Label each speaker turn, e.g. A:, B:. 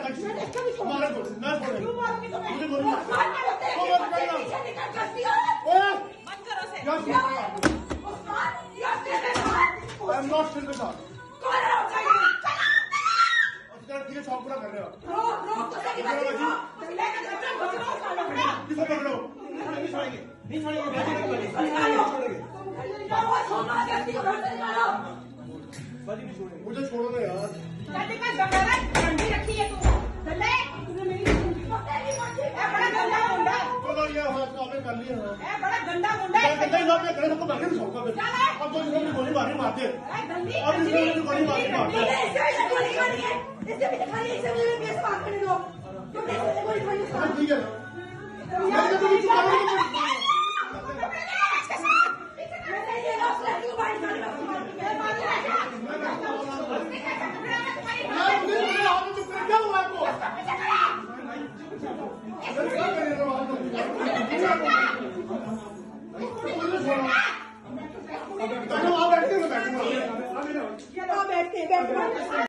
A: मारा बोल ना बोल
B: क्यों मारोगे तुम्हें?
A: मुझे बोल
B: मुस्कान मारो तेरे
A: वो मत
B: पीछे
A: करना।
B: पीछे निकल करती हो।
A: ओए
B: बंद करो उसे।
A: यस
B: मुस्कान, ये तेरे साथ।
A: आई एम नॉट सिल्वर साहब
B: कौन है वो चाहिए?
A: अच्छा ठीक है शॉप पूरा कर रहे हो
B: रोक तो सही बात है, रोक। लेके जाते हैं, बच रहा है, पकड़ो।
A: किसको पकड़ो
C: नहीं छोड़ेंगे नहीं छोड़ेंगे
B: निकालो।
C: छोड़ेंगे
B: जाओ, सोना जल्दी को घर से निकालो।
C: बाजी नहीं छोड़ेंगे
A: मुझे छोड़ो ना यार
B: जल्दी का जंगल है, डंडी रखी है तू। डंडे, तूने मेरी सुनी तो तेरी मर्जी। ए, बड़ा गंदा मुंडा।
A: चलो ये हाथ काफी कर लिए हाँ
B: ए, बड़ा गंदा मुंडा है।
A: मैं कहता हूँ मैं सबको मार के छोड़ता हूँ अब तो इसमें गोली मारी मारते
B: ए, डंडी,
A: अब इसमें
B: डंडी,
A: गोली मारी मारते
B: इससे गोली खानी है। इससे भी खानी है, इससे मुझे केस मार करने दो। तुमने इससे गोली खानी है।
A: ठीक है
B: मैंने ये लॉस लगी बाइक गाड़ी में मैं मार
A: क्या हुआ आपको
B: बैठ के